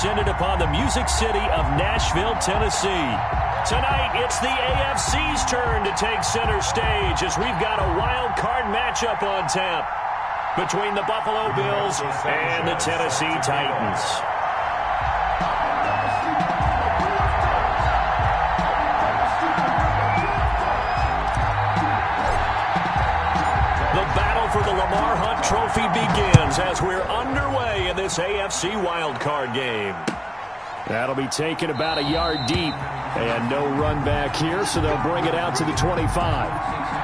descended upon the music city of Nashville, Tennessee. Tonight, it's the AFC's turn to take center stage as we've got a wild card matchup on tap between the Buffalo Bills and the Tennessee Titans. The battle for the Lamar Hunt Trophy begins as we're underway in this AFC wildcard game. That'll be taken about a yard deep. And no run back here, so they'll bring it out to the 25.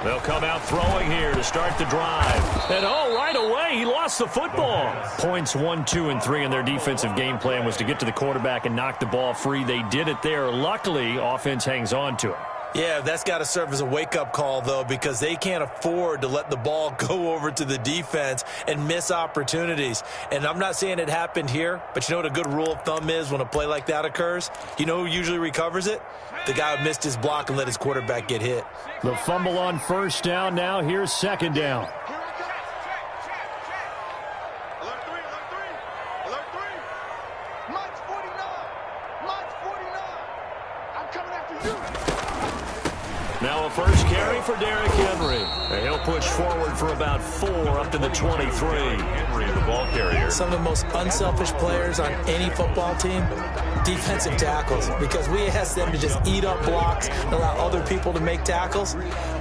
They'll come out throwing here to start the drive. And right away, he lost the football. Points 1, 2, and 3 in their defensive game plan was to get to the quarterback and knock the ball free. They did it there. Luckily, offense hangs on to it. Yeah, that's got to serve as a wake-up call, though, because they can't afford to let the ball go over to the defense and miss opportunities. And I'm not saying it happened here, but you know what a good rule of thumb is when a play like that occurs? You know who usually recovers it? The guy who missed his block and let his quarterback get hit. The fumble on first down. Now here's second down. Now a first carry for Derrick Henry. And he'll push forward for about 4 up to the 23. Henry, the ball carrier. Some of the most unselfish players on any football team, defensive tackles, because we ask them to just eat up blocks and allow other people to make tackles.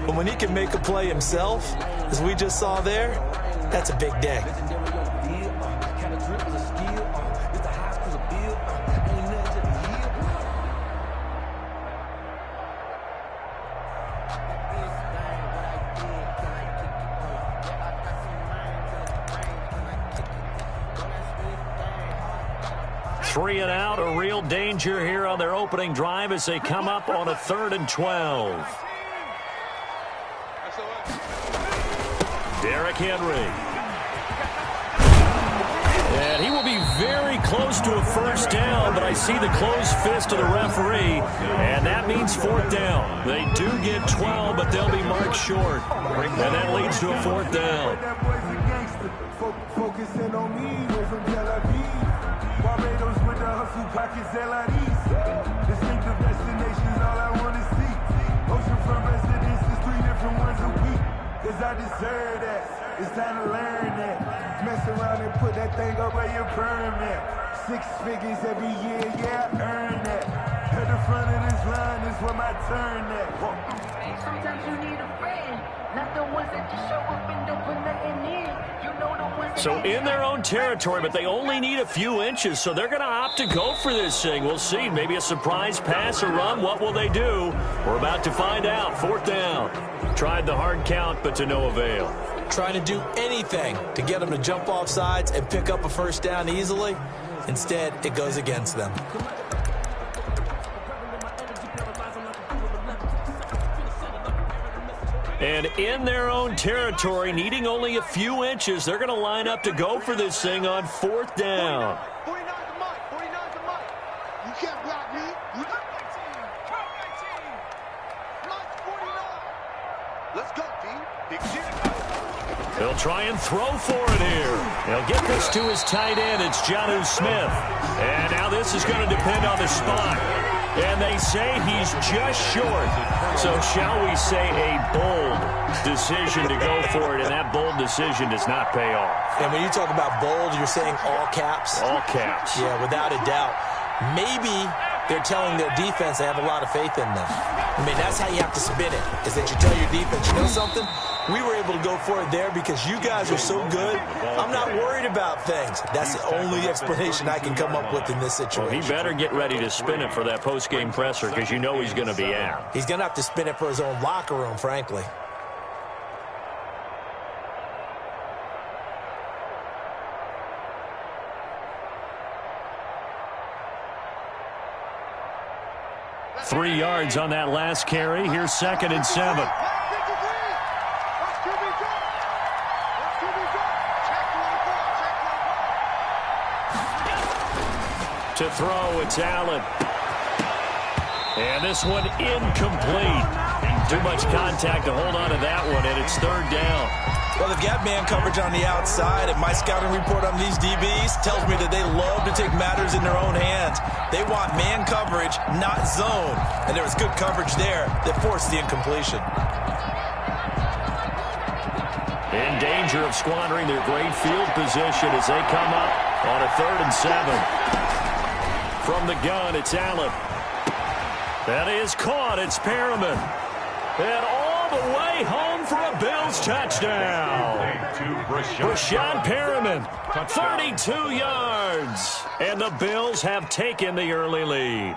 But when he can make a play himself, as we just saw there, that's a big day. Three and out, a real danger here on their opening drive as they come up on a 3rd and 12. Derrick Henry. And he will be very close to a first down, but I see the closed fist of the referee, and that means 4th down. They do get 12, but they'll be marked short, and that leads to a 4th down. Focusing on me, we're from Tel Aviv. Barbados with the hustle pockets, LIDs. Distinctive destinations, all I want to see. Oceanfront residences, 3 different ones a week. Cause I deserve that. It's time to learn that. Mess around and put that thing up where your permit. 6 figures every year, yeah, I earn that. At the front of this line is where my turn at. Sometimes you need a friend, not the ones that just show up and don't put nothing in. So in their own territory, but they only need a few inches, so they're going to opt to go for this thing. We'll see. Maybe a surprise pass or run. What will they do? We're about to find out. 4th down. Tried the hard count, but to no avail. Trying to do anything to get them to jump off sides and pick up a first down easily. Instead, it goes against them. And in their own territory, needing only a few inches, they're going to line up to go for this thing on 4th down. 49 to Mike. 49 to Mike. You can't block me. You got 19. Mike's 49. Let's go, team. Big shit. They'll try and throw for it here. They'll get this to his tight end. It's Jonnu Smith. And now this is going to depend on the spot. And they say he's just short. So shall we say a bold decision to go for it, and that bold decision does not pay off. And when you talk about bold, you're saying all caps? All caps. Yeah, without a doubt. Maybe they're telling their defense they have a lot of faith in them. I mean, that's how you have to spin it, is that you tell your defense, you know something? We were able to go for it there because you guys are so good. I'm not worried about things. That's the only explanation I can come up with in this situation. Well, he better get ready to spin it for that post-game presser because you know he's going to be out. He's going to have to spin it for his own locker room, frankly. 3 yards on that last carry. Here's 2nd and 7. To throw, it's Allen. And this one incomplete. Too much contact to hold on to that one, and it's 3rd down. Well, they've got man coverage on the outside, and my scouting report on these DBs tells me that they love to take matters in their own hands. They want man coverage, not zone. And there was good coverage there that forced the incompletion. In danger of squandering their great field position as they come up on a 3rd and 7. From the gun, it's Allen. That is caught. It's Perriman. And all the way home for a Bills touchdown. Brashad Perriman, 32 yards. And the Bills have taken the early lead.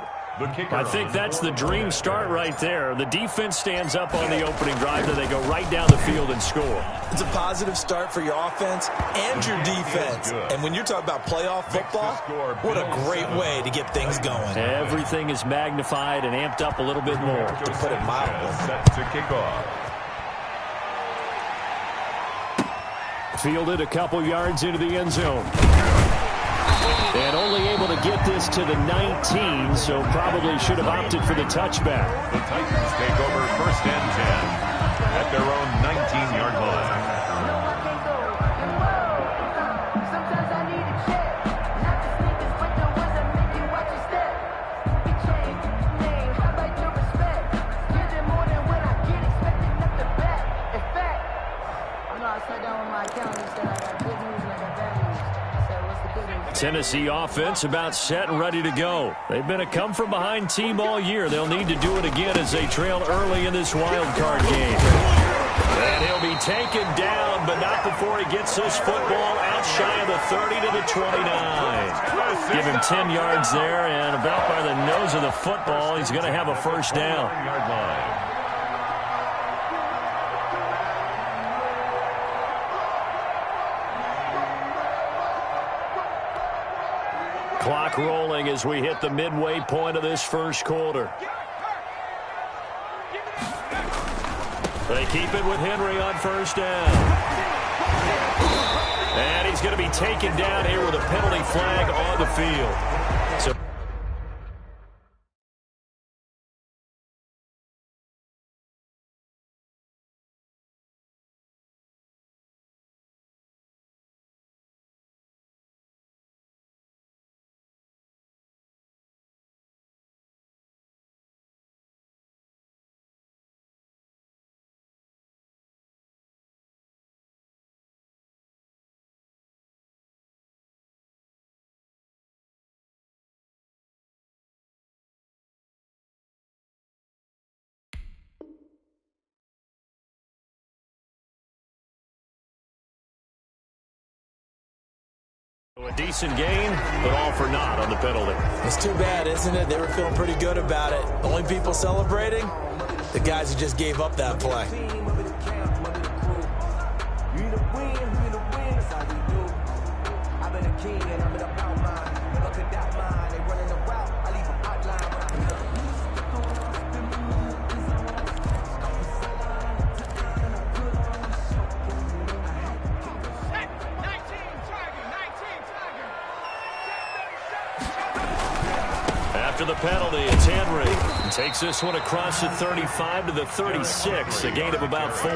I think that's the dream start right there. The defense stands up on the opening drive, then they go right down the field and score. It's a positive start for your offense and your defense. And when you're talking about playoff football, what a great way to get things going. Everything is magnified and amped up a little bit more. To put it mildly. Set to kick off. Fielded a couple yards into the end zone. And only able to get this to the 19, so probably should have opted for the touchback. The Titans take over 1st and 10 at their own 19-yard line. No, I can't go. Sometimes I need a check. Not the sneakers, but the ones that make you watch your step. Big chain, name, how about your respect? Give them more than what I get, expecting nothing back. In fact, I know I sat down with my accountant and said I got good news and I got bad news. I said, what's the good news? Tennessee offense about set and ready to go. They've been a come-from-behind team all year. They'll need to do it again as they trail early in this wild card game. And he'll be taken down, but not before he gets this football out shy of the 30 to the 29. Give him 10 yards there, and about by the nose of the football, he's going to have a 1st down. Yard line. Clock rolling as we hit the midway point of this 1st quarter. They keep it with Henry on 1st down. And he's going to be taken down here with a penalty flag on the field. So a decent gain, but all for naught on the penalty. It's too bad, isn't it? They were feeling pretty good about it. Only people celebrating? The guys who just gave up that play. After the penalty, it's Henry. He takes this one across the 35 to the 36, a gain of about 4.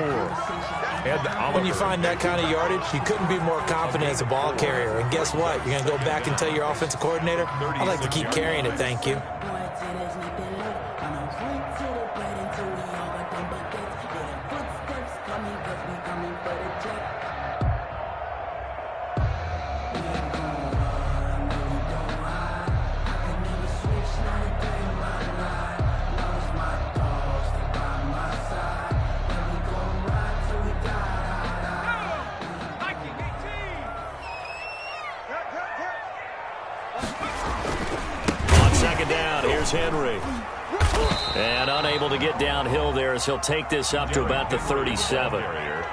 When you find that kind of yardage, you couldn't be more confident as a ball carrier. And guess what? You're going to go back and tell your offensive coordinator, I'd like to keep carrying it, thank you. Henry. And unable to get downhill there as he'll take this up to about the 37.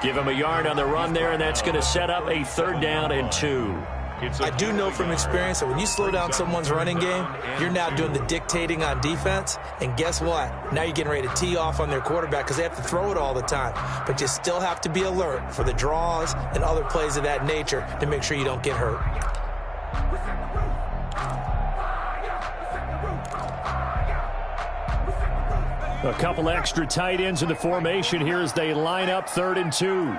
Give him a yard on the run there, and that's going to set up a 3rd down and 2. I do know from experience that when you slow down someone's running game, you're now doing the dictating on defense. And guess what? Now you're getting ready to tee off on their quarterback because they have to throw it all the time. But you still have to be alert for the draws and other plays of that nature to make sure you don't get hurt. A couple extra tight ends in the formation here as they line up 3rd and 2.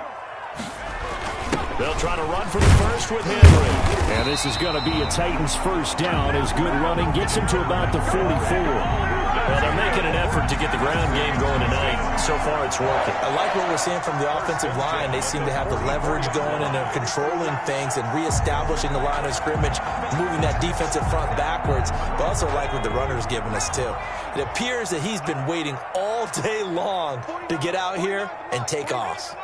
They'll try to run for the first with Henry. And this is going to be a Titans first down as good running gets him to about the 44. Well, they're making an effort to get the ground game going tonight. So far, it's working. I like what we're seeing from the offensive line. They seem to have the leverage going, and they're controlling things and reestablishing the line of scrimmage, moving that defensive front backwards. But also like what the runner's giving us, too. It appears that he's been waiting all day long to get out here and take off.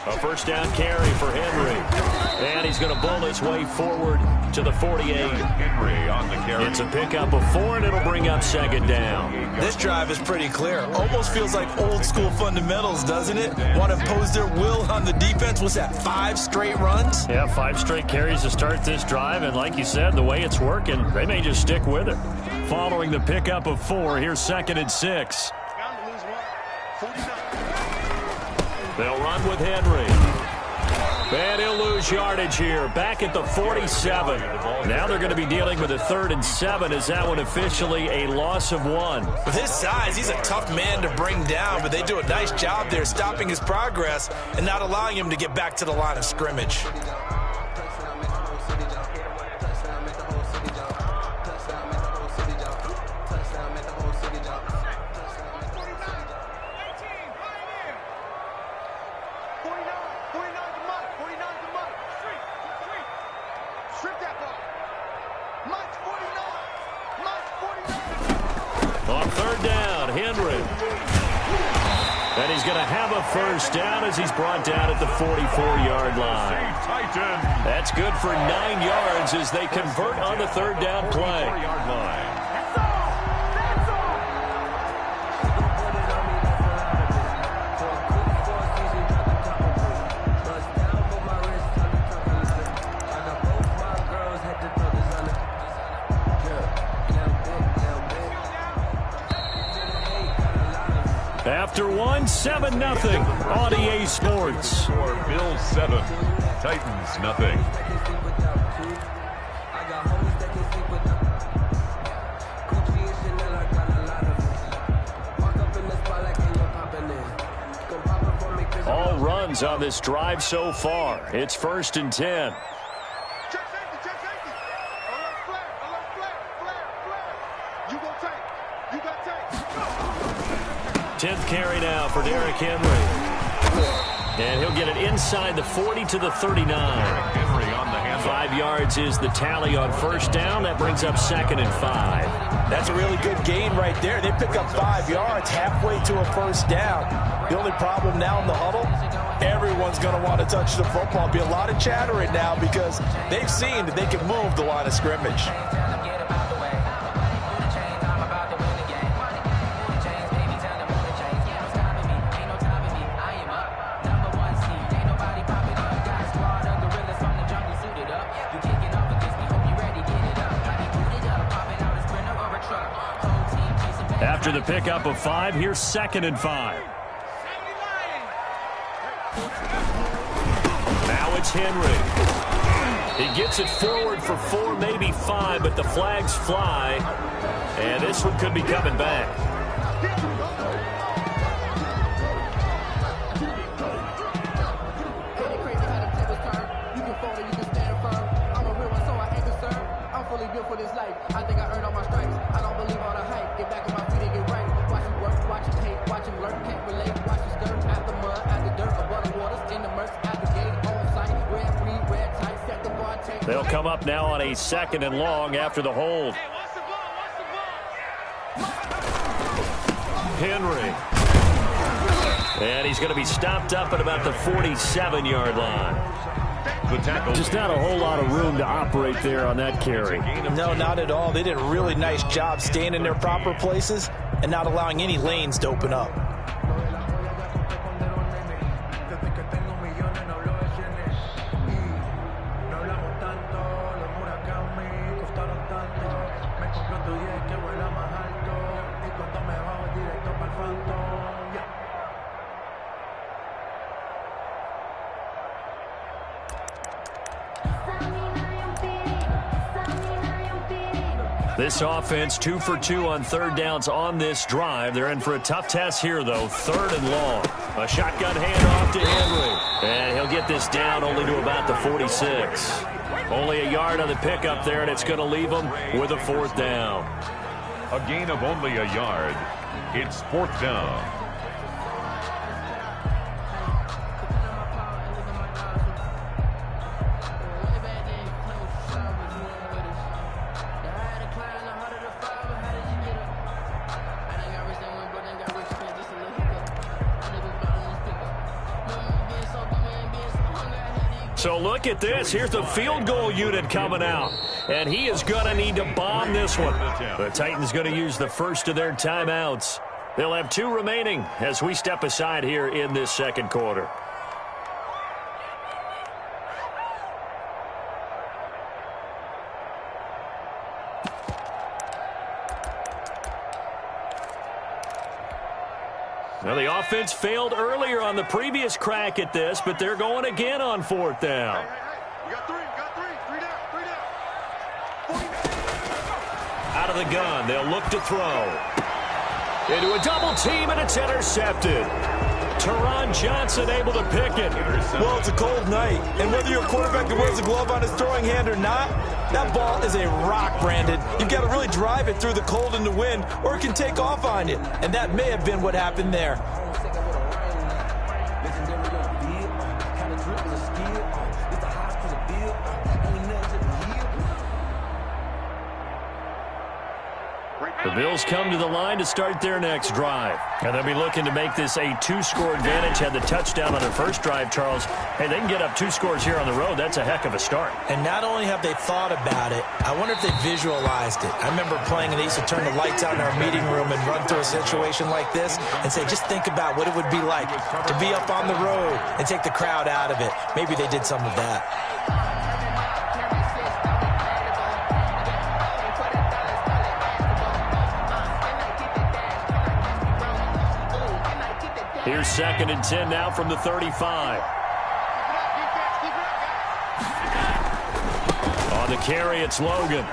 A first down carry for Henry. And he's going to bull his way forward to the 48. Henry on the carry. It's a pickup of 4, and it'll bring up 2nd down. This drive is pretty clear. Almost feels like old school fundamentals, doesn't it? Want to impose their will on the defense. What's that, 5 straight runs? Yeah, 5 straight carries to start this drive. And like you said, the way it's working, they may just stick with it. Following the pickup of 4, here's 2nd and 6. They'll run with Henry. And he'll lose yardage here. Back at the 47. Now they're going to be dealing with a 3rd and 7. Is that one officially a loss of 1? With his size, he's a tough man to bring down, but they do a nice job there stopping his progress and not allowing him to get back to the line of scrimmage. On 3rd down, Henry. And he's going to have a first down as he's brought down at the 44-yard line. That's good for 9 yards as they convert on the 3rd down play. After 1, 7-0 on EA Sports. For Bills 7, Titans nothing. All runs on this drive so far. It's 1st and 10. 10th carry now for Derrick Henry. And he'll get it inside the 40 to the 39. Henry on the handoff. 5 yards is the tally on first down. That brings up 2nd and 5. That's a really good gain right there. They pick up 5 yards halfway to a first down. The only problem now in the huddle, everyone's going to want to touch the football. Be a lot of chattering now because they've seen that they can move the line of scrimmage. After the pickup of 5, here's 2nd and 5. Now it's Henry. He gets it forward for 4, maybe 5, but the flags fly. And this one could be coming back. For this life, I think I earned all my stripes. I don't believe all the hype. Get back on my feet and get right. Watch him work, watch him hate, watch him learn, can't relate. Watch him skirt at the mud, at the dirt, above the waters, in the murks, at the gate, on sight, red, green, red, tight, set the bar, take. They'll come up now on a 2nd and long after the hold. Henry. And he's going to be stopped up at about the 47-yard line. the tackle. Just not a whole lot of room to operate there on that carry. No, not at all. They did a really nice job staying in their proper places and not allowing any lanes to open up. This offense 2 for 2 on third downs on this drive. They're in for a tough test here, though. 3rd and long. A shotgun handoff to Henry. And he'll get this down only to about the 46. Only a yard on the pickup there, and it's going to leave him with a 4th down. A gain of only a yard. It's 4th down. So look at this. Here's the field goal unit coming out. And he is going to need to bomb this one. The Titans going to use the first of their timeouts. They'll have 2 remaining as we step aside here in this second quarter. Well, the offense failed earlier on the previous crack at this, but they're going again on 4th down. You got three down. Out of the gun, they'll look to throw. Into a double team, and it's intercepted. Teron Johnson able to pick it. Well, it's a cold night, and whether you're a quarterback that wears a glove on his throwing hand or not, that ball is a rock, Brandon. You've got to really drive it through the cold and the wind, or it can take off on you. And that may have been what happened there. The Bills come to the line to start their next drive. And they'll be looking to make this a 2-score advantage. Had the touchdown on their first drive, Charles. Hey, they can get up 2 scores here on the road. That's a heck of a start. And not only have they thought about it, I wonder if they visualized it. I remember playing, and they used to turn the lights out in our meeting room and run through a situation like this and say, just think about what it would be like to be up on the road and take the crowd out of it. Maybe they did some of that. Here's 2nd and 10 now from the 35. On the carry, it's Logan.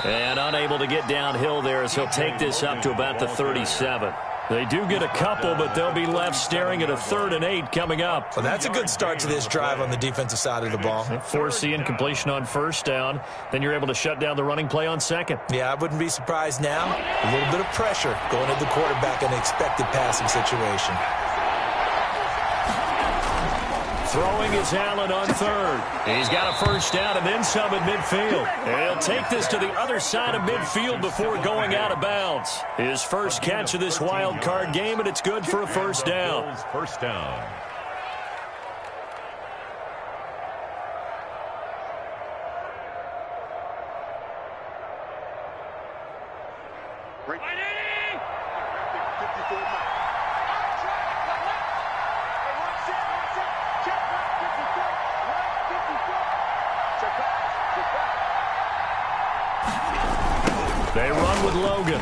And unable to get downhill there as he'll take this up to about the 37. They do get a couple, but they'll be left staring at a 3rd and 8 coming up. Well, that's a good start to this drive on the defensive side of the ball. Force incompletion on 1st down. Then you're able to shut down the running play on 2nd. Yeah, I wouldn't be surprised now. A little bit of pressure going at the quarterback in an expected passing situation. Throwing is Allen on 3rd. He's got a 1st down and then some at midfield. And he'll take this to the other side of midfield before going out of bounds. His first catch of this wild card game, and it's good for a 1st down. 1st down. They run with Logan.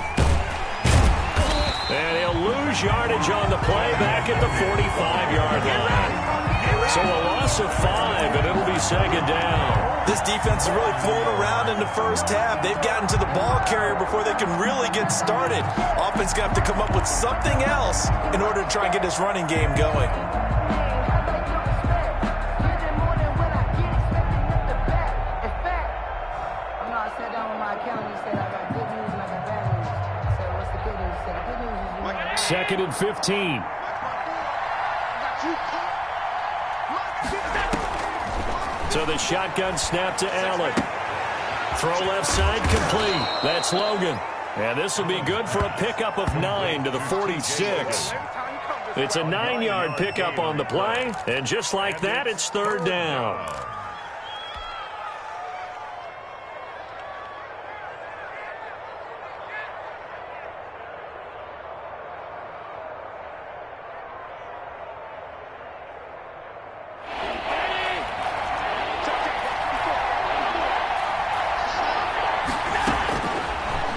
And he'll lose yardage on the play back at the 45-yard line. So a loss of 5, and it'll be 2nd down. This defense is really fooling around in the first half. They've gotten to the ball carrier before they can really get started. Offense going to have to come up with something else in order to try and get this running game going. Second and 15. So the shotgun snap to Allen. Throw left side complete. That's Logan. And this will be good for a pickup of 9 to the 46. It's a 9-yard pickup on the play, and just like that, it's third down.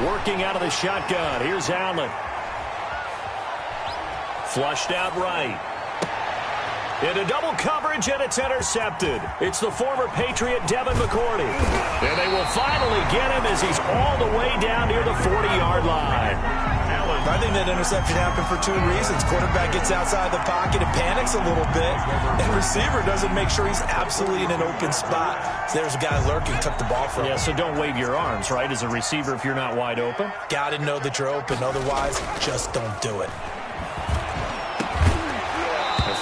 Working out of the shotgun. Here's Allen. Flushed out right. Into double coverage, and it's intercepted. It's the former Patriot Devin McCourty. And they will finally get him as he's all the way down near the 40-yard line. I think that interception happened for two reasons. Quarterback gets outside the pocket and panics a little bit, and receiver doesn't make sure he's absolutely in an open spot. So there's a guy lurking, took the ball from him. Yeah, so don't wave your arms, right, as a receiver if you're not wide open. Got to know that you're open. Otherwise, just don't do it.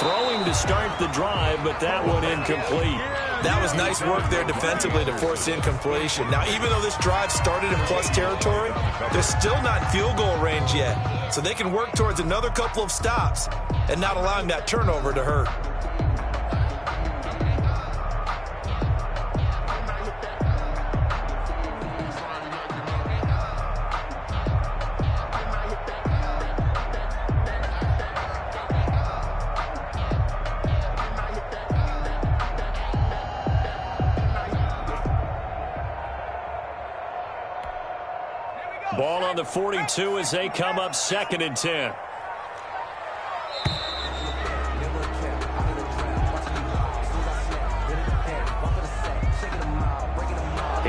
Throwing to start the drive, but that one incomplete. That was nice work there defensively to force incompletion. Now, even though this drive started in plus territory, they're still not in field goal range yet. So they can work towards another couple of stops and not allowing that turnover to hurt. Ball on the 42 as they come up 2nd and 10.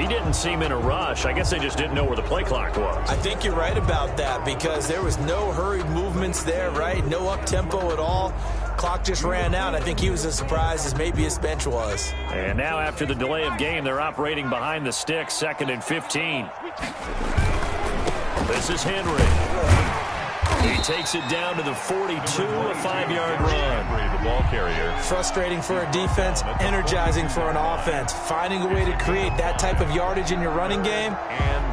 He didn't seem in a rush. I guess they just didn't know where the play clock was. I think you're right about that because there was no hurried movements there, right? No up-tempo at all. Clock just ran out. I think he was as surprised as maybe his bench was. And now after the delay of game, they're operating behind the sticks, 2nd and 15. This is Henry. He takes it down to the 42, a 5-yard run. The ball carrier. Frustrating for a defense, energizing for an offense. Finding a way to create that type of yardage in your running game,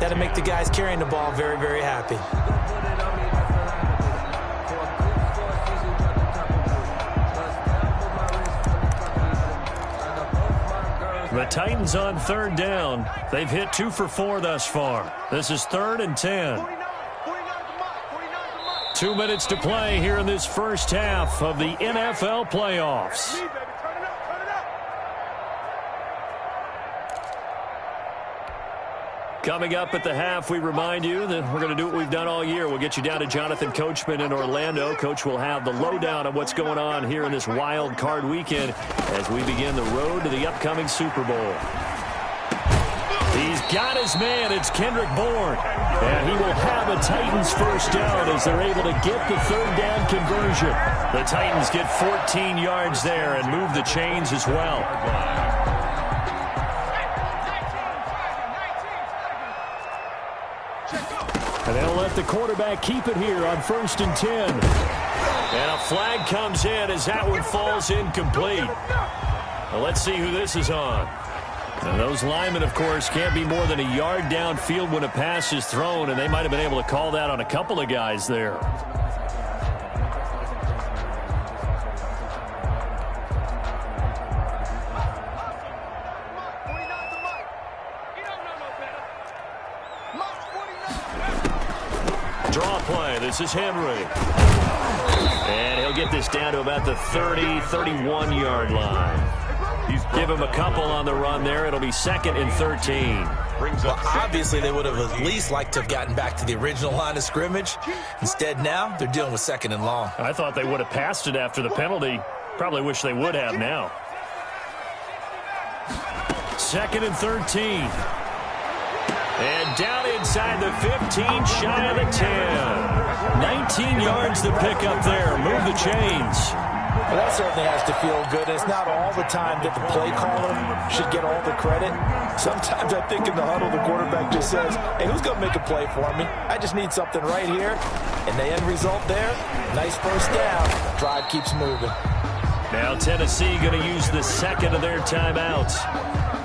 that'll make the guys carrying the ball very, very happy. The Titans on 3rd down. They've hit 2 for 4 thus far. This is 3rd and 10. 2 minutes to play here in this first half of the NFL playoffs. Coming up at the half, we remind you that we're going to do what we've done all year. We'll get you down to Jonathan Coachman in Orlando. Coach will have the lowdown of what's going on here in this wild card weekend as we begin the road to the upcoming Super Bowl. He's got his man. It's Kendrick Bourne. And he will have a Titans first down as they're able to get the 3rd down conversion. The Titans get 14 yards there and move the chains as well. And they'll let the quarterback keep it here on 1st and 10. And a flag comes in as that one falls incomplete. Well, let's see who this is on. And those linemen, of course, can't be more than a yard downfield when a pass is thrown, and they might have been able to call that on a couple of guys there. Draw play. This is Henry. And he'll get this down to about the 30, 31-yard line. Give him a couple on the run there. It'll be 2nd and 13. Well, obviously, they would have at least liked to have gotten back to the original line of scrimmage. Instead, now, they're dealing with 2nd and long. I thought they would have passed it after the penalty. Probably wish they would have now. 2nd and 13. And down inside the 15, shy of the 10. 19 yards to pick up there. Move the chains. Well, that certainly has to feel good. It's not all the time that the play caller should get all the credit. Sometimes I think in the huddle, the quarterback just says, hey, who's going to make a play for me? I just need something right here. And the end result there, nice first down. Drive keeps moving. Now Tennessee going to use the 2nd of their timeouts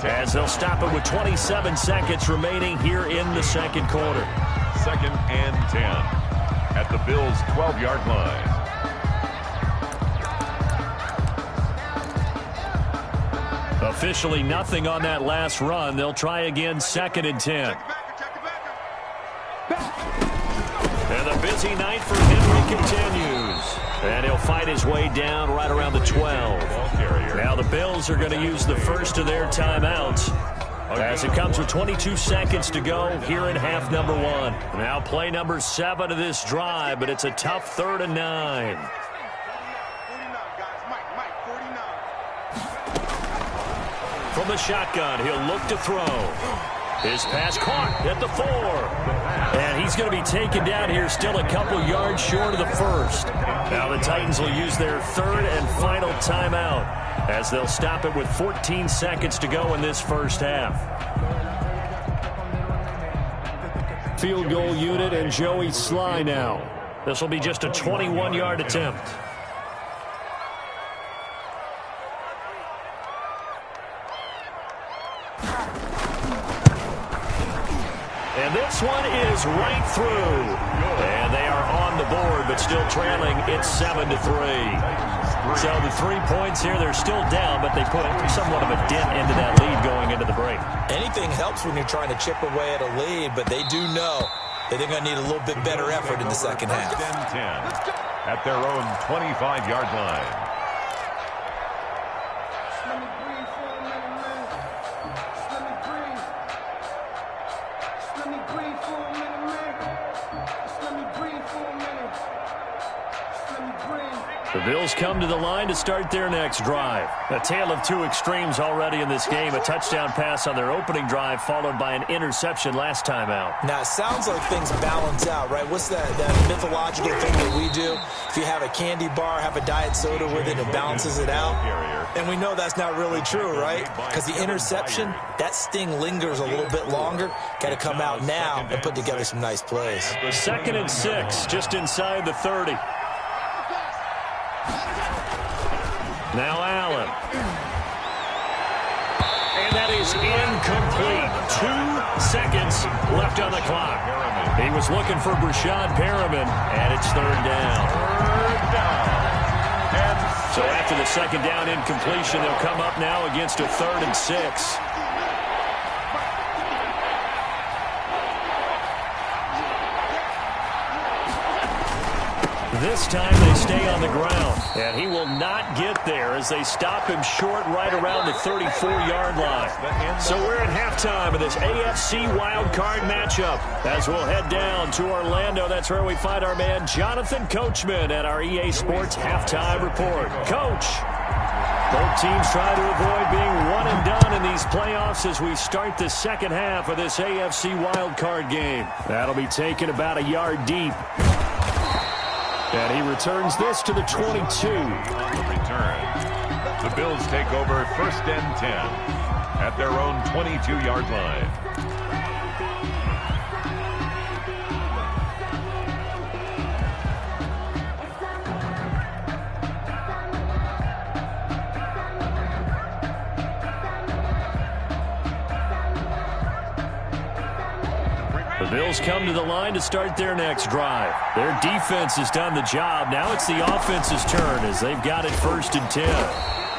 as they'll stop it with 27 seconds remaining here in the 2nd quarter. 2nd and 10 at the Bills' 12-yard line. Officially nothing on that last run. They'll try again, 2nd and 10. And the busy night for Henry continues. And he'll fight his way down right around the 12. Now the Bills are going to use the first of their timeouts, as it comes with 22 seconds to go here in half number 1. Now play number 7 of this drive, but it's a tough 3rd and 9. From the shotgun, he'll look to throw. His pass caught at the 4. And he's going to be taken down here still a couple yards short of the first. Now the Titans will use their 3rd and final timeout, as they'll stop it with 14 seconds to go in this first half. Field goal unit and Joey Sly now. This will be just a 21-yard attempt. And this one is right through. And they are on the board, but still trailing. It's 7-3. So the 3 points here, they're still down, but they put somewhat of a dent into that lead going into the break. Anything helps when you're trying to chip away at a lead, but they do know that they're going to need a little bit better effort in the second half. 10 at their own 25-yard line. The Bills come to the line to start their next drive. A tale of two extremes already in this game. A touchdown pass on their opening drive, followed by an interception last time out. Now, it sounds like things balance out, right? What's that mythological thing that we do? If you have a candy bar, have a diet soda with it, it balances it out. And we know that's not really true, right? Because the interception, that sting lingers a little bit longer. Got to come out now and put together some nice plays. 2nd and 6, just inside the 30. Now Allen. And that is incomplete. 2 seconds left on the clock. He was looking for Brashad Perriman, and it's 3rd down. So after the 2nd down incompletion, they'll come up now against a 3rd and 6. This time they stay on the ground, and he will not get there as they stop him short right around the 34-yard line. So we're at halftime of this AFC wildcard matchup. As we'll head down to Orlando, that's where we find our man Jonathan Coachman at our EA Sports Halftime Report. Coach, both teams try to avoid being one and done in these playoffs as we start the second half of this AFC wildcard game. That'll be taken about a yard deep. And he returns this to the 22. On the return, the Bills take over 1st and 10 at their own 22-yard line. The Bills come to the line to start their next drive. Their defense has done the job. Now it's the offense's turn as they've got it 1st and 10.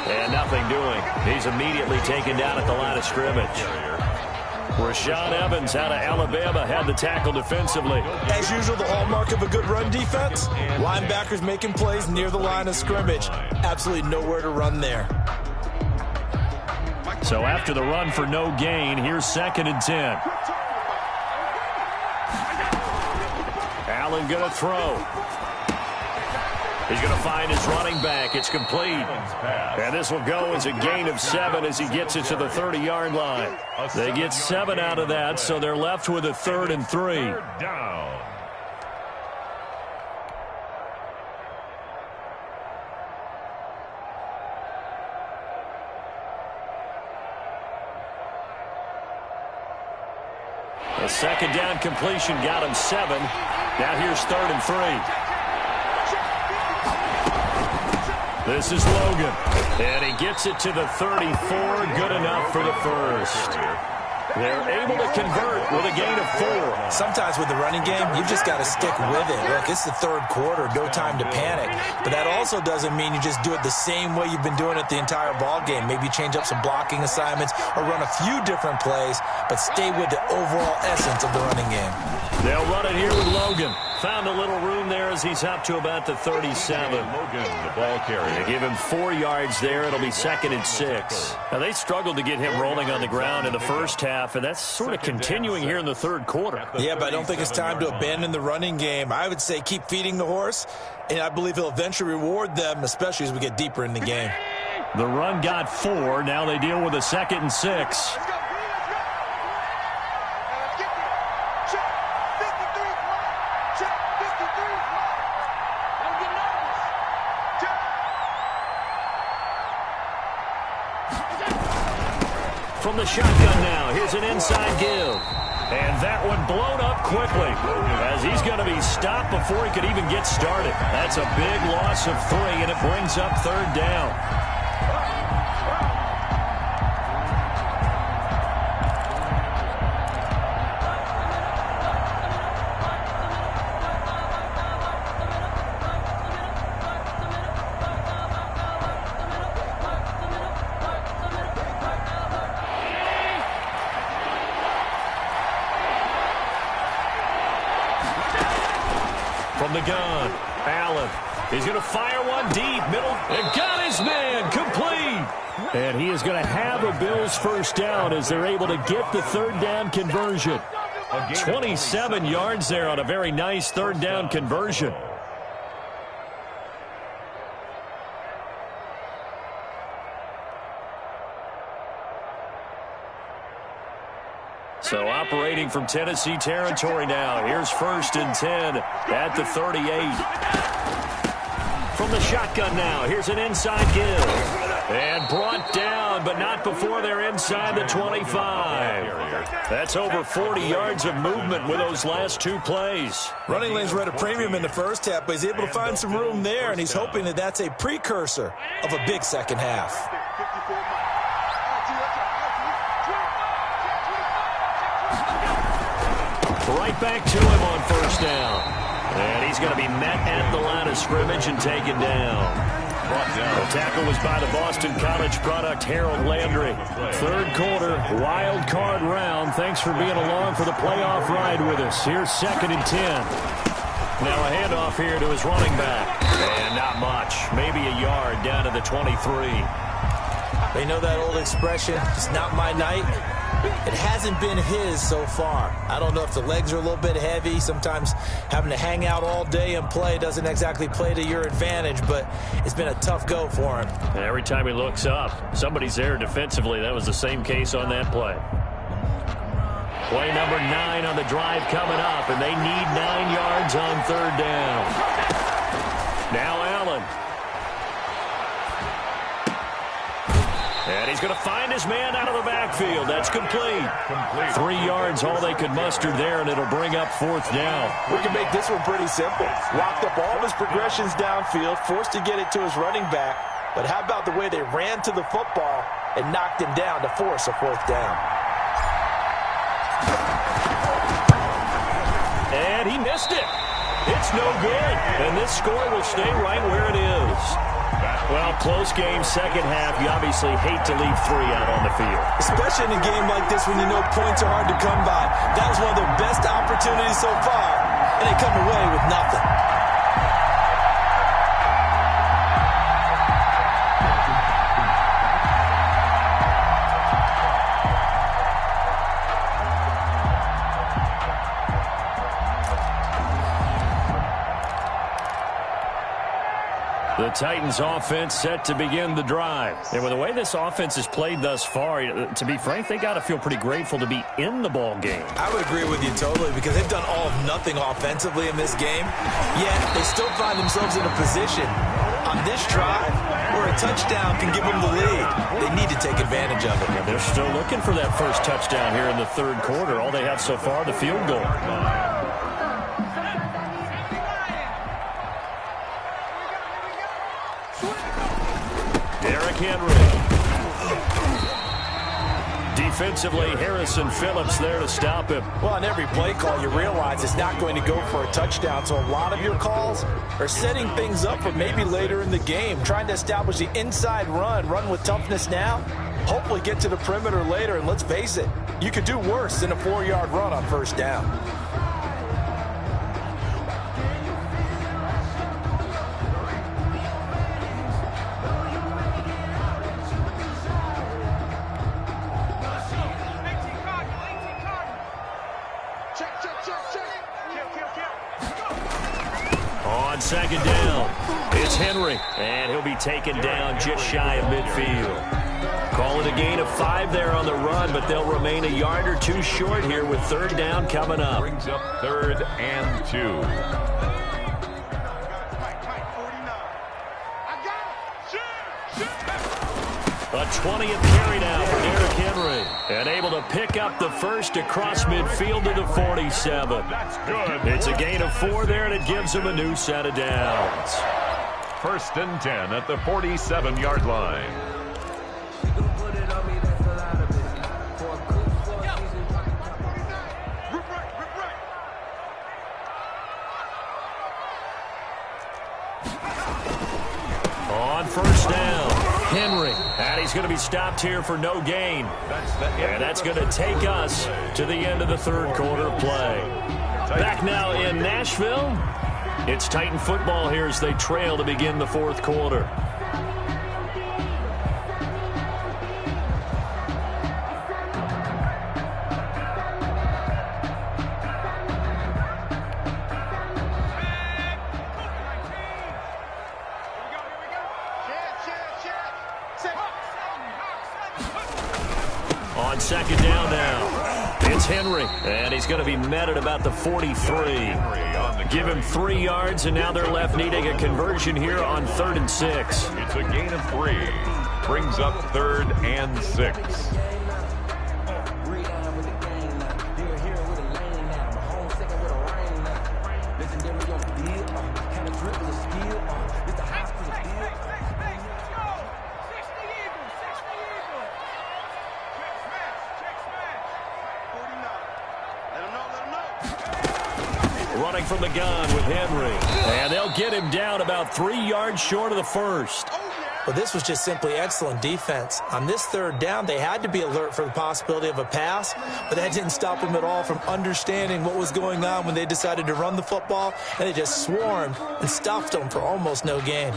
And nothing doing. He's immediately taken down at the line of scrimmage. Rashaan Evans out of Alabama had the tackle defensively. As usual, the hallmark of a good run defense, linebackers making plays near the line of scrimmage. Absolutely nowhere to run there. So after the run for no gain, here's 2nd and 10. Allen going to throw. He's going to find his running back. It's complete. And this will go as a gain of 7 as he gets it to the 30-yard line. They get 7 out of that, so they're left with a 3rd and 3. Down. A 2nd down completion got him 7. Now here's 3rd and 3. This is Logan. And he gets it to the 34. Good enough for the first. They're able to convert with a gain of 4. Sometimes with the running game, you just got to stick with it. Look, it's the third quarter, no time to panic. But that also doesn't mean you just do it the same way you've been doing it the entire ball game. Maybe change up some blocking assignments or run a few different plays, but stay with the overall essence of the running game. They'll run it here with Logan. Found a little room there as he's up to about the 37. Logan, the ball carrier. They give him 4 yards there. It'll be 2nd and 6. Now, they struggled to get him rolling on the ground in the first half, and that's sort of continuing here in the third quarter. Yeah, but I don't think it's time to abandon the running game. I would say keep feeding the horse, and I believe he'll eventually reward them, especially as we get deeper in the game. The run got 4. Now they deal with a 2nd and 6. From the shotgun now, here's an inside give. And that one blown up quickly as he's going to be stopped before he could even get started. That's a big loss of 3, and it brings up 3rd down. From the gun, Allen. He's going to fire one deep, middle, and got his man, complete. And he is going to have a Bills first down as they're able to get the 3rd down conversion. 27 yards there on a very nice 3rd down conversion. So operating from Tennessee territory now. Here's 1st and 10 at the 38. From the shotgun now. Here's an inside give. And brought down, but not before they're inside the 25. That's over 40 yards of movement with those last 2 plays. Running lanes were at a premium in the first half, but he's able to find some room there, and he's hoping that that's a precursor of a big second half. Right back to him on 1st down. And he's going to be met at the line of scrimmage and taken down. The tackle was by the Boston College product, Harold Landry. 3rd quarter, wild card round. Thanks for being along for the playoff ride with us. Here's 2nd and 10. Now a handoff here to his running back. And not much. Maybe a yard down to the 23. They know that old expression, it's not my night. It hasn't been his so far. I don't know if the legs are a little bit heavy. Sometimes having to hang out all day and play doesn't exactly play to your advantage, but it's been a tough go for him. And every time he looks up, somebody's there defensively. That was the same case on that play. Play number 9 on the drive coming up, and they need 9 yards on 3rd down. Now Allen. And he's going to find his man out of the backfield. That's complete. 3 yards, all they could muster there, and it'll bring up 4th down. We can make this one pretty simple. Locked up all of his progressions downfield, forced to get it to his running back. But how about the way they ran to the football and knocked him down to force a 4th down? And he missed it. It's no good. And this score will stay right where it is. Well, close game, second half. You obviously hate to leave 3 out on the field. Especially in a game like this when you know points are hard to come by. That was one of their best opportunities so far, and they come away with nothing. The Titans offense set to begin the drive. And with the way this offense has played thus far, to be frank, they got to feel pretty grateful to be in the ball game. I would agree with you totally because they've done all of nothing offensively in this game. Yet they still find themselves in a position on this drive where a touchdown can give them the lead. They need to take advantage of it. They're still looking for that first touchdown here in the 3rd quarter. All they have so far, the field goal. Henry. defensively. Harrison Phillips there to stop him. Well, on every play call, you realize it's not going to go for a touchdown. So a lot of your calls are setting things up for maybe later in the game, trying to establish the inside run with toughness now, hopefully get to the perimeter later. And let's face it, you could do worse than a 4-yard run on first down. On second down, it's Henry, and he'll be taken down just shy of midfield. Call it a gain of 5 there on the run, but they'll remain a yard or two short here with third down coming up. Brings up 3rd and 2. A 20th carry now for Derrick Henry. And able to pick up the first across midfield to the 47. That's good. It's a gain of 4 there, and it gives him a new set of downs. 1st and 10 at the 47-yard line. On first down, Henry. And he's going to be stopped here for no gain. And that's going to take us to the end of the third quarter play. Back now in Nashville. It's Titan football here as they trail to begin the fourth quarter. On second down now, it's Henry, and he's going to be met at about the 43. Give him 3 yards, and now they're left needing a conversion here on 3rd and 6. It's a gain of 3. Brings up 3rd and 6. Running from the gun with Henry. And they'll get him down about 3 yards short of the first. Well, this was just simply excellent defense. On this third down, they had to be alert for the possibility of a pass, but that didn't stop them at all from understanding what was going on when they decided to run the football, and they just swarmed and stuffed them for almost no gain.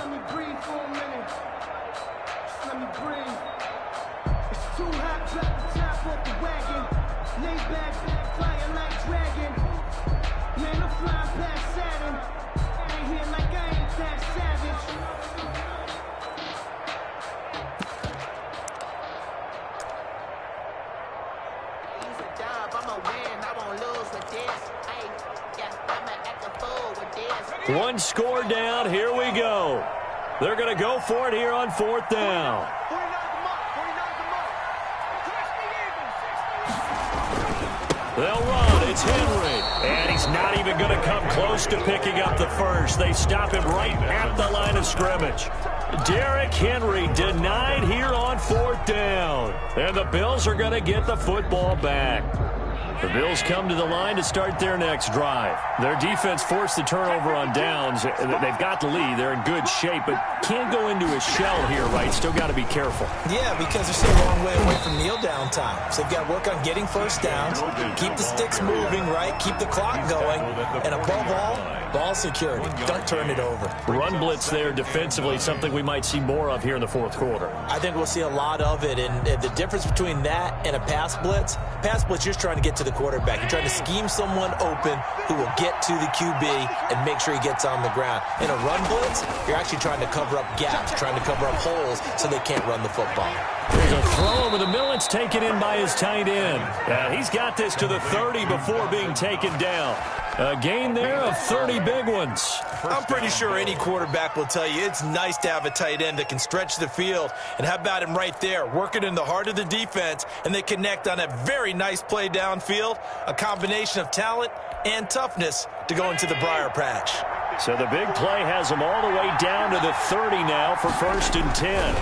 One score down. Here we go. They're going to go for it here on 4th down. They'll run. It's Henry. And he's not even going to come close to picking up the first. They stop him right at the line of scrimmage. Derrick Henry denied here on 4th down. And the Bills are going to get the football back. The Bills come to the line to start their next drive. Their defense forced the turnover on downs. They've got the lead. They're in good shape, but can't go into a shell here, right? Still got to be careful. Yeah, because they're still a long way away from kneel down time. So they've got to work on getting first downs, keep the sticks moving, right? Keep the clock going, and above all, ball security. Don't turn it over. Run blitz there defensively, something we might see more of here in the fourth quarter. I think we'll see a lot of it, and the difference between that and a pass blitz, you're just trying to get to the quarterback. You're trying to scheme someone open who will get to the QB and make sure he gets on the ground. In a run blitz, you're actually trying to cover up gaps, trying to cover up holes so they can't run the football. There's a throw over the middle. It's taken in by his tight end. He's got this to the 30 before being taken down. A gain there of 30 big ones. I'm pretty sure any quarterback will tell you it's nice to have a tight end that can stretch the field. And how about him right there, working in the heart of the defense, and they connect on a very nice play downfield, a combination of talent and toughness to go into the briar patch. So the big play has them all the way down to the 30 now for 1st and 10.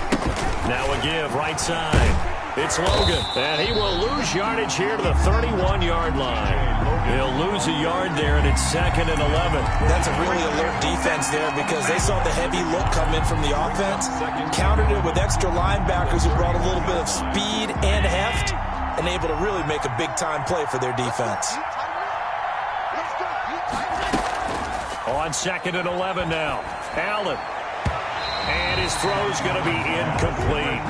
Now a give right side. It's Logan, and he will lose yardage here to the 31-yard line. He'll lose a yard there, and it's 2nd and 11. That's a really alert defense there because they saw the heavy look come in from the offense, countered it with extra linebackers who brought a little bit of speed and heft, and able to really make a big-time play for their defense. On 2nd and 11 now, Allen. And his throw's going to be incomplete.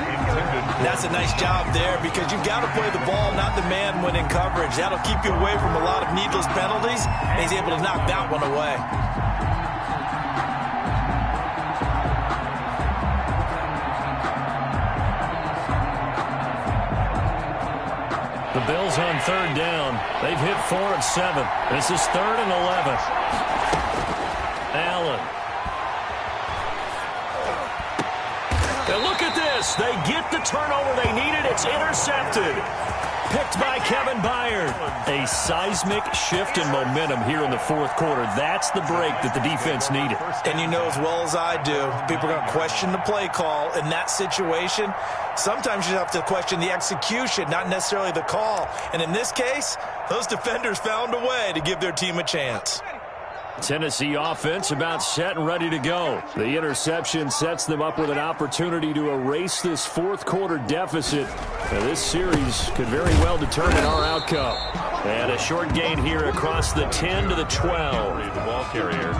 That's a nice job there because you've got to play the ball, not the man when in coverage. That'll keep you away from a lot of needless penalties, and he's able to knock that one away. The Bills on 3rd down. They've hit 4 of 7. This is 3rd and 11. Allen. And look at this. They get the turnover they needed. It's intercepted. Picked by Kevin Byard. A seismic shift in momentum here in the 4th quarter. That's the break that the defense needed. And you know as well as I do, people are going to question the play call in that situation. Sometimes you have to question the execution, not necessarily the call. And in this case, those defenders found a way to give their team a chance. Tennessee offense about set and ready to go. The interception sets them up with an opportunity to erase this 4th quarter deficit. Now, this series could very well determine our outcome. And a short gain here across the 10 to the 12. The ball carrier.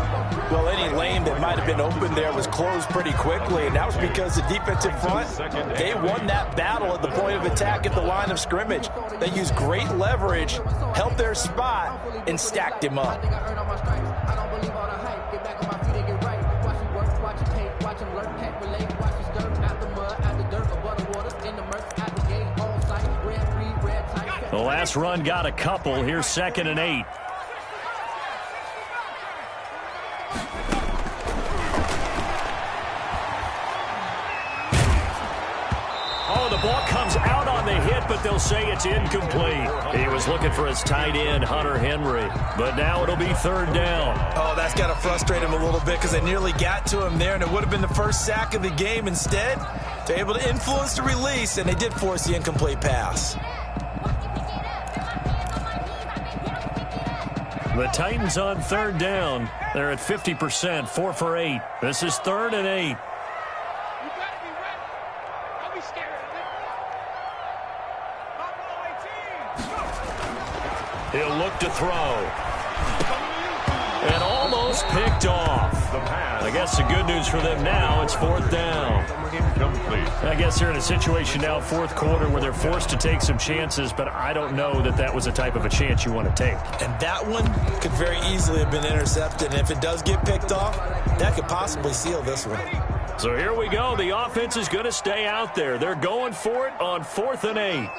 Well, any lane that might have been open there was closed pretty quickly, and that was because the defensive front, they won that battle at the point of attack at the line of scrimmage. They used great leverage, held their spot, and stacked him up. I don't believe all the hype. Get back on my feet and get right. Watch him work, watch him hate, watch him lurk, can't relate. Watch him stir out the mud, out the dirt, above the waters, in the murk, out the gate, on sight, red, free, red, tight. The last run got a couple. Here's 2nd and 8. Oh, the ball comes out on the hit, but they'll say it's incomplete. He was looking for his tight end, Hunter Henry. But now it'll be 3rd down. Oh, that's got to frustrate him a little bit because they nearly got to him there, and it would have been the first sack of the game. Instead, they're able to influence the release, and they did force the incomplete pass. The Titans on 3rd down. They're at 50%, 4 for 8. This is 3rd and 8. He'll look to throw. And almost picked off. I guess the good news for them now, it's 4th down. Incomplete. I guess they're in a situation now, 4th quarter, where they're forced to take some chances, but I don't know that that was the type of a chance you want to take. And that one could very easily have been intercepted. And if it does get picked off, that could possibly seal this one. So here we go. The offense is going to stay out there. They're going for it on 4th and 8.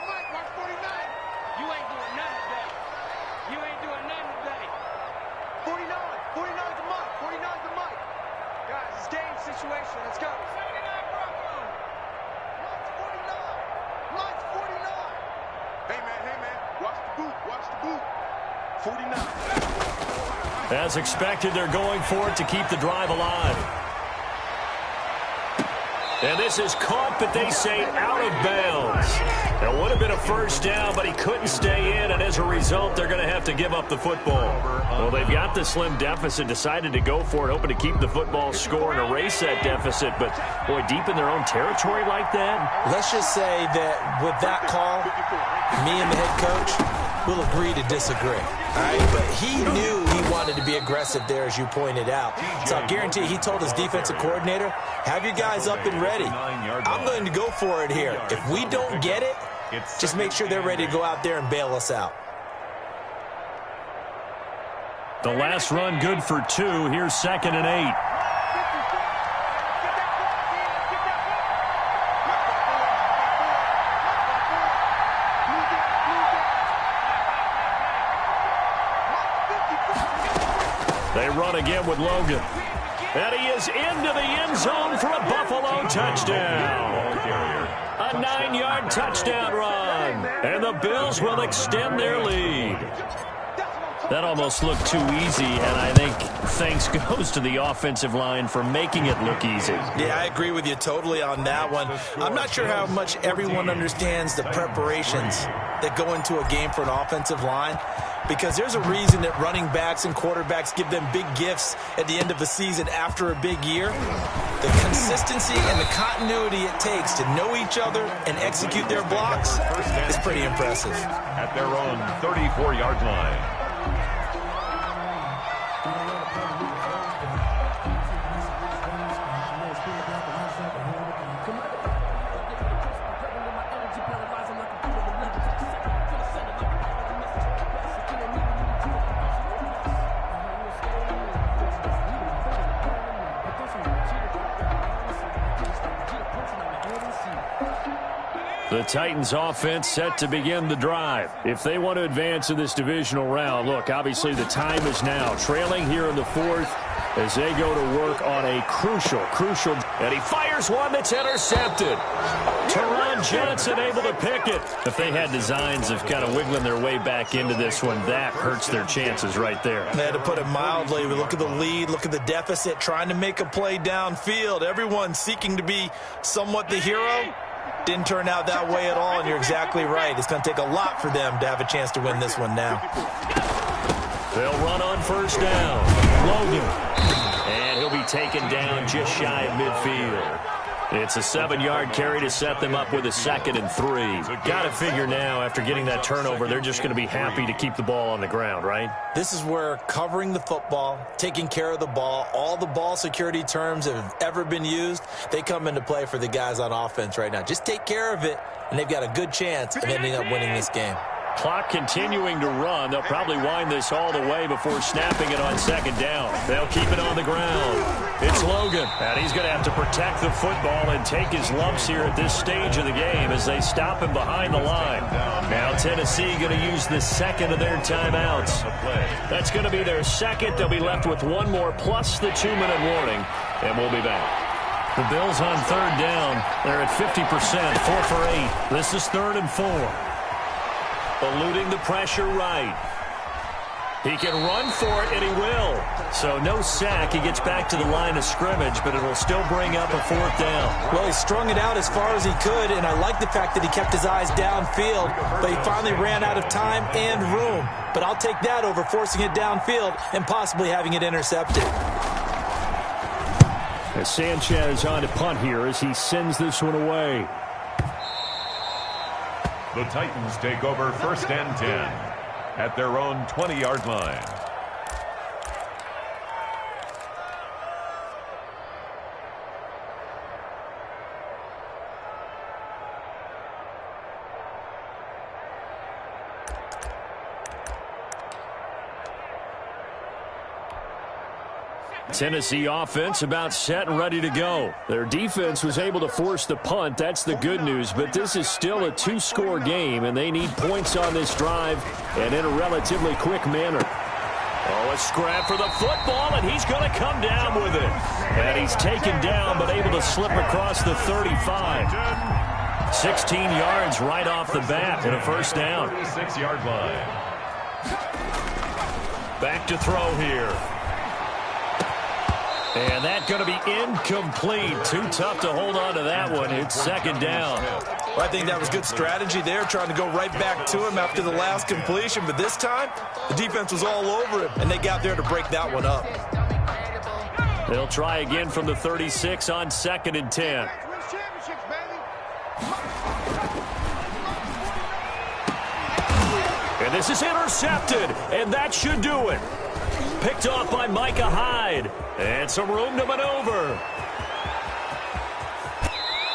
As expected, they're going for it to keep the drive alive. And this is caught, but they say out of bounds. It would have been a 1st down, but he couldn't stay in, and as a result, they're going to have to give up the football. Well, they've got the slim deficit, decided to go for it, hoping to keep the football score and erase that deficit, but, boy, deep in their own territory like that. Let's just say that with that call, me and the head coach will agree to disagree. All right, but he knew he wanted to be aggressive there, as you pointed out. So I guarantee he told his defensive coordinator, have your guys up and ready. I'm going to go for it here. If we don't get it, just make sure they're ready to go out there and bail us out. The last run good for 2. Here's 2nd and 8. They run again with Logan. And he is into the end zone for a Buffalo touchdown. A 9-yard touchdown run. And the Bills will extend their lead. That almost looked too easy, and I think thanks goes to the offensive line for making it look easy. Yeah, I agree with you totally on that one. I'm not sure how much everyone understands the preparations that go into a game for an offensive line, because there's a reason that running backs and quarterbacks give them big gifts at the end of a season after a big year. The consistency and the continuity it takes to know each other and execute their blocks is pretty impressive. At their own 34-yard line. The Titans offense set to begin the drive. If they want to advance in this divisional round, look, obviously the time is now. Trailing here in the fourth as they go to work on a crucial, and he fires one that's intercepted. Teron Johnson able to pick it. If they had designs of kind of wiggling their way back into this one, that hurts their chances right there. They had to put it mildly. We look at the lead, look at the deficit, trying to make a play downfield. Everyone seeking to be somewhat the hero. Didn't turn out that way at all, and you're exactly right. It's going to take a lot for them to have a chance to win this one now. They'll run on first down. Logan. And he'll be taken down just shy of midfield. It's a 7-yard carry to set them up with a 2nd and 3. Got to figure now, after getting that turnover, they're just going to be happy to keep the ball on the ground, right? This is where covering the football, taking care of the ball, all the ball security terms that have ever been used, they come into play for the guys on offense right now. Just take care of it, and they've got a good chance of ending up winning this game. Clock continuing to run. They'll probably wind this all the way before snapping it on 2nd down. They'll keep it on the ground. It's Logan, and he's going to have to protect the football and take his lumps here at this stage of the game as they stop him behind the line. Now Tennessee going to use the 2nd of their timeouts. That's going to be their 2nd. They'll be left with one more plus the 2-minute warning, and we'll be back. The Bills on 3rd down. They're at 50%, 4 for 8. This is 3rd and 4. Eluding the pressure right. He can run for it, and he will. So no sack. He gets back to the line of scrimmage, but it will still bring up a 4th down. Well, he strung it out as far as he could, and I like the fact that he kept his eyes downfield, but he finally ran out of time and room. But I'll take that over forcing it downfield and possibly having it intercepted. As Sanchez on to punt here as he sends this one away. The Titans take over 1st and 10 at their own 20-yard line. Tennessee offense about set and ready to go. Their defense was able to force the punt. That's the good news, but this is still a 2-score game, and they need points on this drive and in a relatively quick manner. Oh, a scrap for the football, and he's going to come down with it. And he's taken down, but able to slip across the 35. 16 yards right off the bat and a 1st down. 36-yard line. Back to throw here. And that's going to be incomplete. Too tough to hold on to that one. It's 2nd down. Well, I think that was good strategy there, trying to go right back to him after the last completion. But this time, the defense was all over him, and they got there to break that one up. They'll try again from the 36 on 2nd and 10. And this is intercepted, and that should do it. Picked off by Micah Hyde. And some room to maneuver.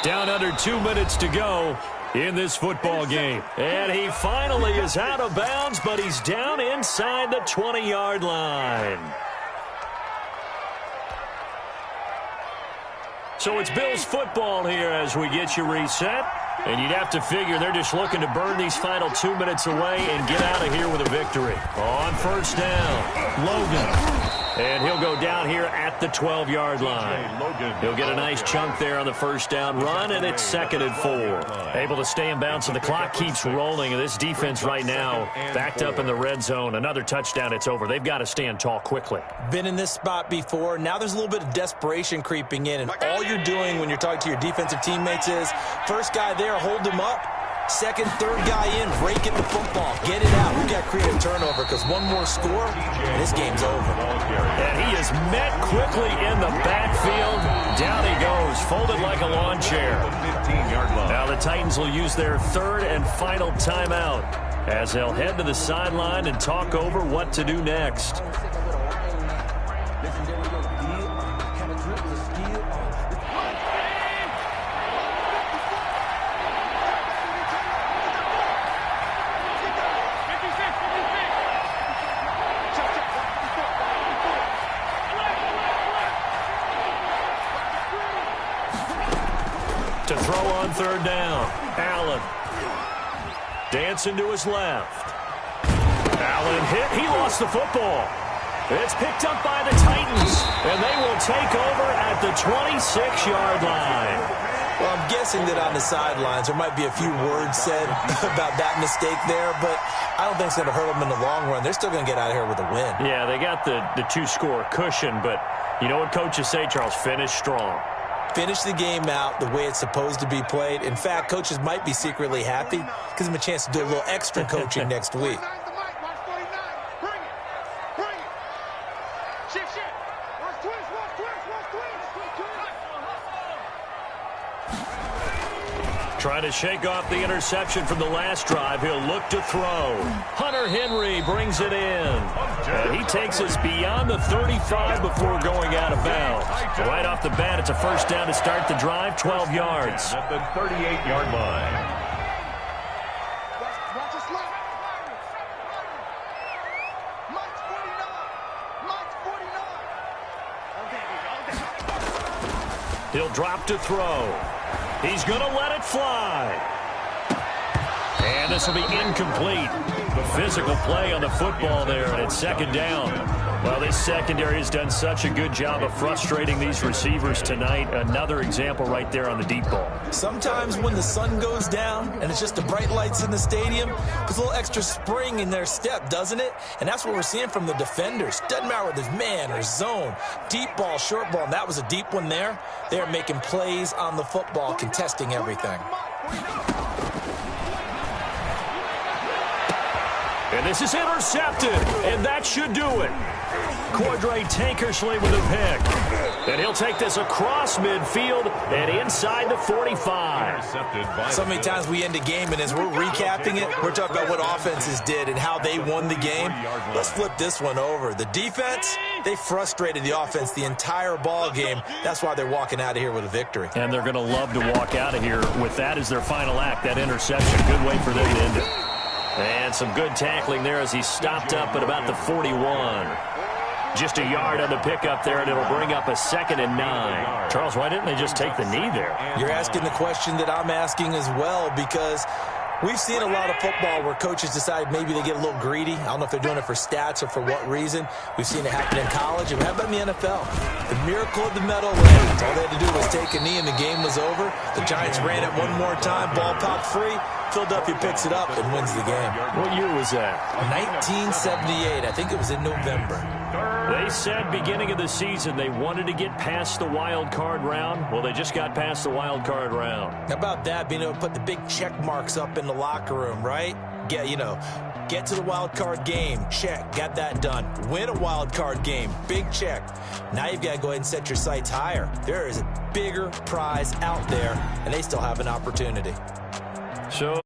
Down under 2 minutes to go in this football game. And he finally is out of bounds, but he's down inside the 20-yard line. So it's Bills football here as we get you reset. And you'd have to figure they're just looking to burn these final 2 minutes away and get out of here with a victory. On 1st down, Logan. And he'll go down here at the 12-yard line. He'll get a nice chunk there on the first down run, and it's 2nd and 4. Able to stay in bounds, so the clock keeps rolling. And this defense right now backed up in the red zone. Another touchdown, it's over. They've got to stand tall quickly. Been in this spot before. Now there's a little bit of desperation creeping in, and all you're doing when you're talking to your defensive teammates is first guy there, hold him up. Second, third guy in, rake at the football. Get it out. We've got to create a turnover because one more score, and this game's over. And he is met quickly in the backfield. Down he goes, folded like a lawn chair. Now the Titans will use their 3rd and final timeout as they'll head to the sideline and talk over what to do next. To throw on 3rd down, Allen. Dancing to his left. Allen hit. He lost the football. It's picked up by the Titans, and they will take over at the 26-yard line. Well, I'm guessing that on the sidelines there might be a few words said about that mistake there, but I don't think it's going to hurt them in the long run. They're still going to get out of here with a win. Yeah, they got the 2-score cushion, but you know what coaches say, Charles? Finish strong. Finish the game out the way it's supposed to be played. In fact, coaches might be secretly happy. Gives them a chance to do a little extra coaching next week. Trying to shake off the interception from the last drive. He'll look to throw. Hunter Henry brings it in. And he takes us beyond the 35 before going out of bounds. Right off the bat, it's a first down to start the drive, 12 yards. At the 38-yard line. He'll drop to throw. He's going to let it fly. And this will be incomplete. The physical play on the football there, and it's 2nd down. Well, this secondary has done such a good job of frustrating these receivers tonight. Another example right there on the deep ball. Sometimes when the sun goes down and it's just the bright lights in the stadium, there's a little extra spring in their step, doesn't it? And that's what we're seeing from the defenders. Doesn't matter whether it's man or zone, deep ball, short ball, and that was a deep one there. They're making plays on the football, contesting everything. And this is intercepted, and that should do it. Cordray Tankersley with a pick. And he'll take this across midfield and inside the 45. So many times we end a game, and as we're recapping it, we're talking about what offenses did and how they won the game. Let's flip this one over. The defense, they frustrated the offense the entire ball game. That's why they're walking out of here with a victory. And they're going to love to walk out of here with that as their final act, that interception. Good way for them to end it. And some good tackling there as he stopped up at about the 41. Just a yard on the pickup there, and it'll bring up a 2nd and 9. Charles, why didn't they just take the knee there? You're asking the question that I'm asking as well, because we've seen a lot of football where coaches decide maybe they get a little greedy. I don't know if they're doing it for stats or for what reason. We've seen it happen in college, and how about in the NFL? The miracle of the Meadowlands. All they had to do was take a knee, and the game was over. The Giants ran it one more time. Ball popped free. Philadelphia picks it up and wins the game. What year was that? 1978. I think it was in November. They said beginning of the season they wanted to get past the wild card round. Well, they just got past the wild card round. How about that, being able to put the big check marks up in the locker room, right? Get to the wild card game, check, got that done. Win a wild card game, big check. Now you've got to go ahead and set your sights higher. There is a bigger prize out there, and they still have an opportunity. So